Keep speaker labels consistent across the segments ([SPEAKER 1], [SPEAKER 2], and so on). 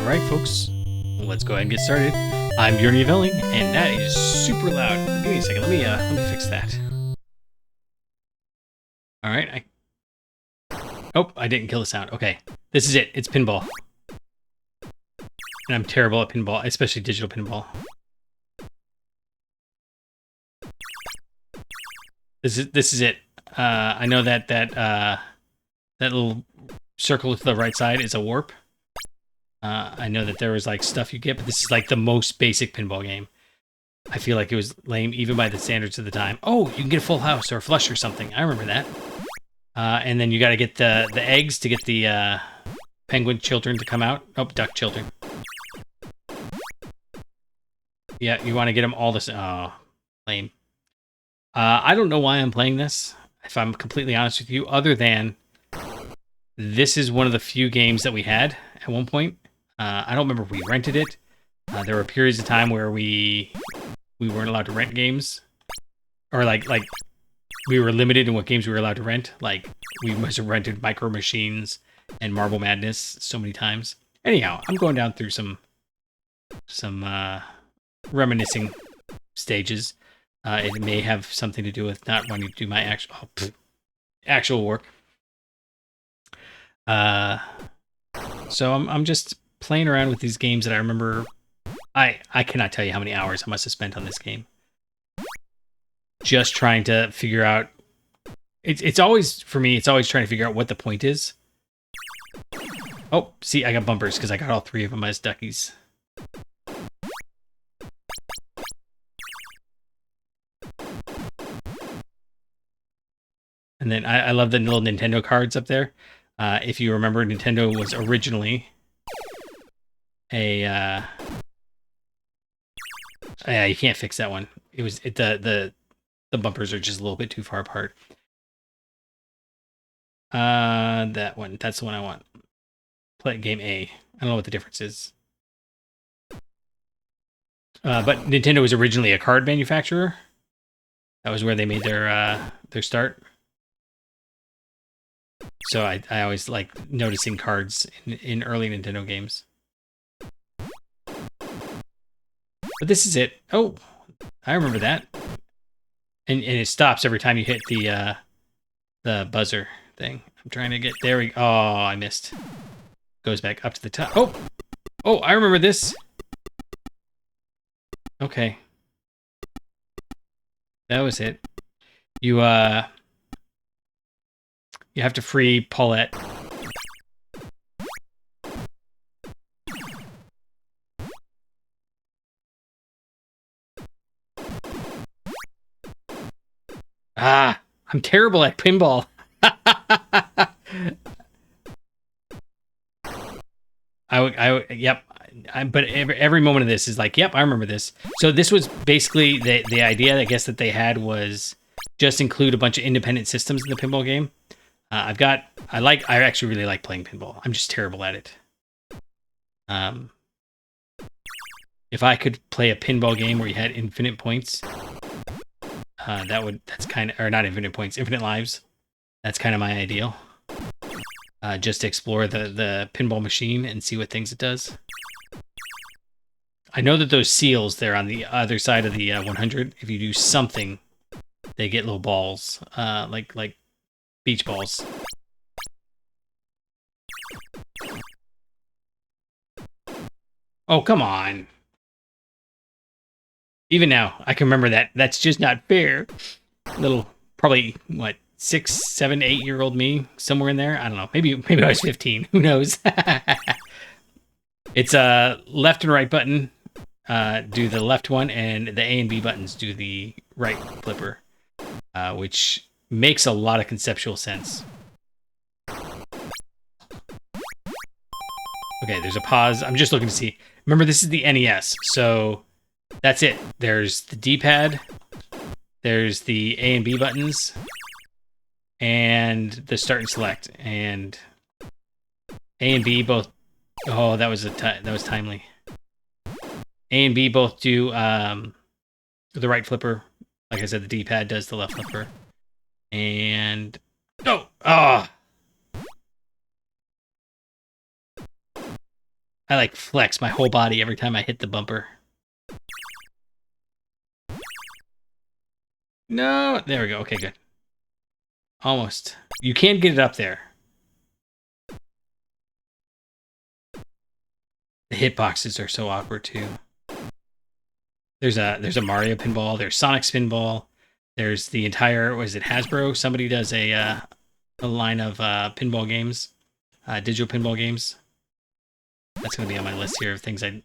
[SPEAKER 1] Alright folks, let's go ahead and get started. I'm your Novelling, and that is super loud. Give me a second, let me fix that. Alright, Oh, I didn't kill the sound. Okay, this is it. It's pinball. And I'm terrible at pinball, especially digital pinball. This is it. I know that little circle to the right side is a warp. I know that there was like stuff you get, but this is like the most basic pinball game. I feel like it was lame even by the standards of the time. Oh, you can get a full house or a flush or something. I remember that. And then you got to get the eggs to get the penguin children to come out. Oh, duck children. Yeah, you want to get them all this. Oh, lame. I don't know why I'm playing this, if I'm completely honest with you, other than this is one of the few games that we had at one point. I don't remember if we rented it. There were periods of time where we weren't allowed to rent games, or like we were limited in what games we were allowed to rent. Like we must have rented Micro Machines and Marble Madness so many times. Anyhow, I'm going down through some reminiscing stages. It may have something to do with not wanting to do my actual work. So I'm just playing around with these games that I remember. I cannot tell you how many hours I must have spent on this game. Just trying to figure out. It's always, for me, it's always trying to figure out what the point is. Oh, see, I got bumpers because I got all three of them as duckies. And then I love the little Nintendo cards up there. If you remember, Nintendo was originally a yeah, you can't fix that one. The bumpers are just a little bit too far apart. That one, that's the one I want. Play game A. I don't know what the difference is. But Nintendo was originally a card manufacturer. That was where they made their start. So I always like noticing cards in early Nintendo games. But this is it. Oh, I remember that. And it stops every time you hit the buzzer thing. I'm trying to get there. Oh, I missed. Goes back up to the top. Oh, I remember this. Okay, that was it. You have to free Paulette. I'm terrible at pinball. Yep. But every moment of this is like, yep, I remember this. So this was basically the idea, I guess, that they had was just include a bunch of independent systems in the pinball game. I actually really like playing pinball. I'm just terrible at it. If I could play a pinball game where you had infinite points, that's kind of, or not infinite points, infinite lives. That's kind of my ideal. Just to explore the pinball machine and see what things it does. I know that those seals there on the other side of the 100, if you do something, they get little balls, like beach balls. Oh, come on. Even now, I can remember that. That's just not fair. Little, probably, what, 6, 7, 8-year-old me, somewhere in there? I don't know. Maybe I was 15. Who knows? It's a left and right button. Do the left one, and the A and B buttons do the right flipper, which makes a lot of conceptual sense. Okay, there's a pause. I'm just looking to see. Remember, this is the NES, so that's it. There's the D-pad, there's the A and B buttons, and the start and select. And A and B both. Oh, that was timely. A and B both do the right flipper. Like I said, the D-pad does the left flipper. And oh. I like flex my whole body every time I hit the bumper. No, there we go. Okay, good. Almost. You can get it up there. The hitboxes are so awkward too. There's a Mario pinball. There's Sonic Spinball. There's the entire, what is it, Hasbro? Somebody does a line of pinball games, digital pinball games. That's going to be on my list here of things I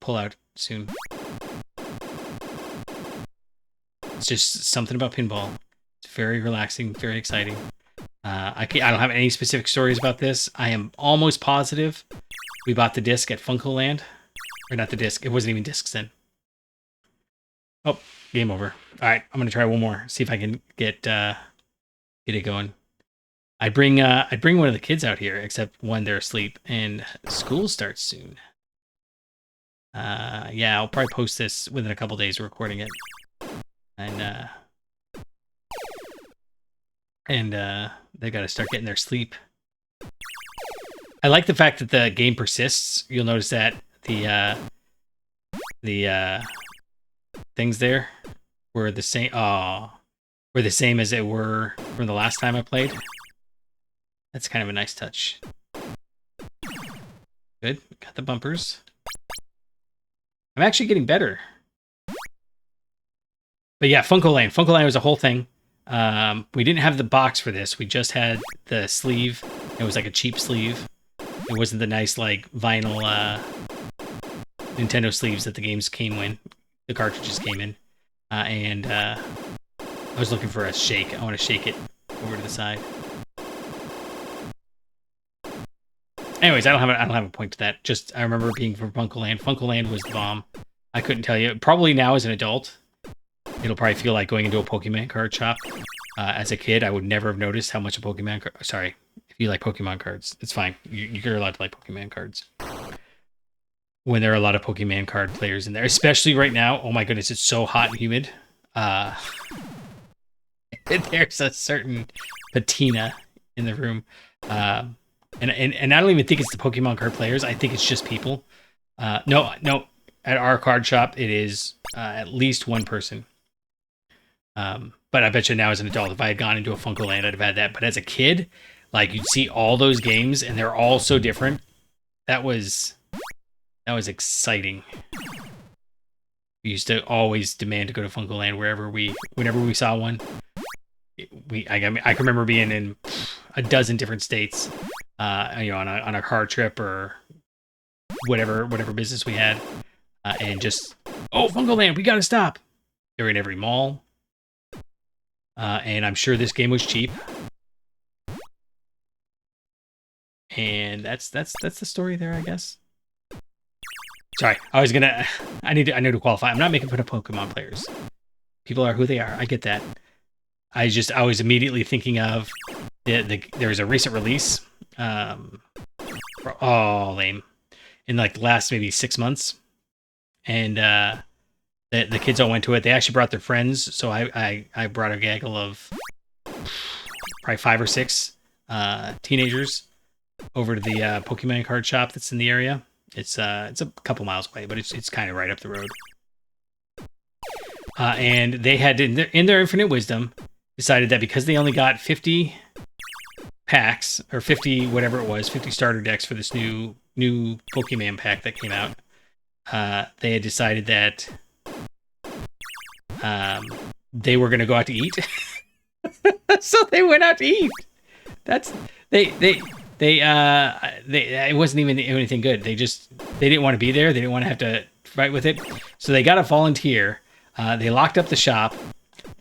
[SPEAKER 1] pull out soon. It's just something about pinball. It's very relaxing, very exciting. I don't have any specific stories about this. I am almost positive we bought the disc at Funkoland. Or not the disc. It wasn't even discs then. Oh, game over. All right, I'm going to try one more. See if I can get it going. I'd bring one of the kids out here, except when they're asleep, and school starts soon. Yeah, I'll probably post this within a couple days of recording it. And they got to start getting their sleep. I like the fact that the game persists. You'll notice that the things there were the same. Were the same as they were from the last time I played. That's kind of a nice touch. Good. Got the bumpers. I'm actually getting better. But yeah, Funkoland. Funkoland was a whole thing. We didn't have the box for this. We just had the sleeve. It was like a cheap sleeve. It wasn't the nice, like, vinyl Nintendo sleeves that the games came in. The cartridges came in. I was looking for a shake. I want to shake it over to the side. Anyways, I don't have a point to that. Just I remember being from Funkoland. Funkoland was the bomb. I couldn't tell you. Probably now as an adult, it'll probably feel like going into a Pokemon card shop. As a kid, I would never have noticed how much a Pokemon card. Sorry, if you like Pokemon cards, it's fine. You're allowed to like Pokemon cards. When there are a lot of Pokemon card players in there, especially right now. Oh my goodness, it's so hot and humid. There's a certain patina in the room. And I don't even think it's the Pokemon card players. I think it's just people. No. At our card shop, it is at least one person. But I bet you now as an adult, if I had gone into a Funkoland, I'd have had that. But as a kid, like you'd see all those games, and they're all so different. That was exciting. We used to always demand to go to Funkoland whenever we saw one. I can remember being in a dozen different states, on a car trip or whatever business we had, and just Funkoland, we gotta stop. They're in every mall, and I'm sure this game was cheap. And that's the story there, I guess. Sorry, I need to qualify. I'm not making fun of Pokemon players. People are who they are. I get that. I was immediately thinking of there was a recent release. Lame. In like the last maybe 6 months, and the kids all went to it. They actually brought their friends, so I brought a gaggle of probably 5 or 6 teenagers over to the Pokemon card shop that's in the area. It's a couple miles away, but it's kind of right up the road. And they had, in their infinite wisdom, decided that because they only got 50 packs, or 50 whatever it was, 50 starter decks for this new Pokemon pack that came out, they had decided that they were going to go out to eat. So they went out to eat. It wasn't even anything good. They didn't want to be there. They didn't want to have to fight with it. So they got a volunteer. They locked up the shop,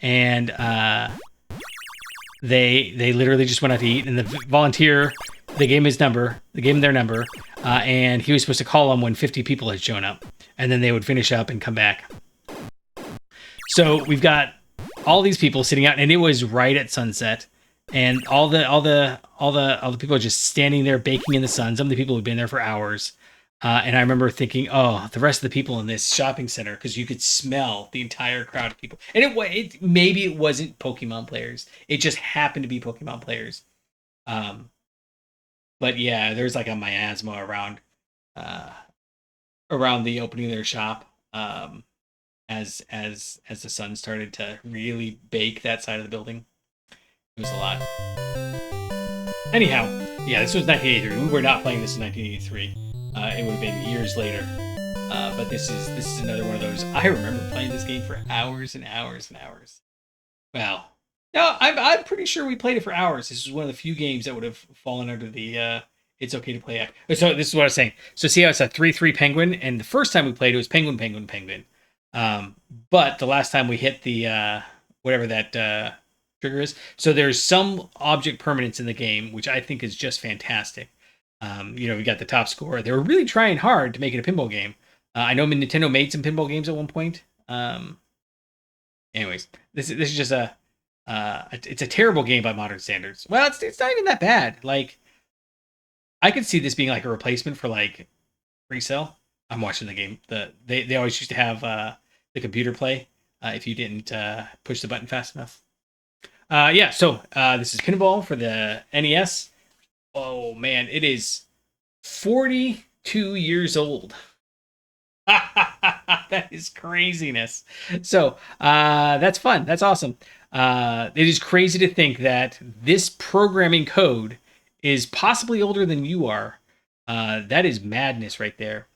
[SPEAKER 1] and they literally just went out to eat. And the volunteer, they gave him their number, and he was supposed to call them when 50 people had shown up, and then they would finish up and come back. So we've got all these people sitting out, and it was right at sunset, and all the people are just standing there baking in the sun. Some of the people have been there for hours. And I remember thinking, the rest of the people in this shopping center, because you could smell the entire crowd of people. And maybe it wasn't Pokemon players. It just happened to be Pokemon players. But yeah, there's like a miasma around uh, around the opening of their shop. As the sun started to really bake that side of the building, it was a lot. Anyhow, yeah, this was 1983. We were not playing this in 1983. It would have been years later. But this is another one of those. I remember playing this game for hours and hours and hours. Well, no, I'm pretty sure we played it for hours. This is one of the few games that would have fallen under the it's okay to play act. So this is what I was saying. So see how it's a 3-3 penguin, and the first time we played it was penguin, penguin, penguin. But the last time we hit the whatever that trigger is. So there's some object permanence in the game, which I think is just fantastic. We got the top score. They were really trying hard to make it a pinball game. I know Nintendo made some pinball games at one point. Anyways, this is just it's a terrible game by modern standards. Well, it's not even that bad. Like, I could see this being like a replacement for like Freecell. I'm watching the game. They always used to have the computer play if you didn't push the button fast enough. So this is Pinball for the NES. Oh man, it is 42 years old. That is craziness. So that's fun. That's awesome. It is crazy to think that this programming code is possibly older than you are. That is madness right there.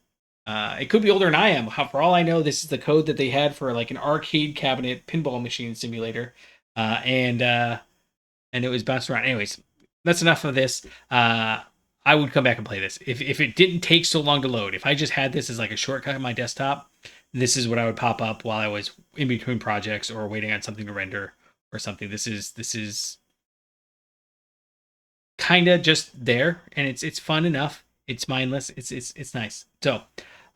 [SPEAKER 1] It could be older than I am. For all I know, this is the code that they had for like an arcade cabinet pinball machine simulator, and it was bounced around. Anyways, that's enough of this. I would come back and play this if it didn't take so long to load. If I just had this as like a shortcut on my desktop, this is what I would pop up while I was in between projects or waiting on something to render or something. This is kind of just there, and it's fun enough. It's mindless. It's nice. So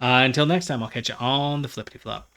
[SPEAKER 1] until next time, I'll catch you on the flippity flop.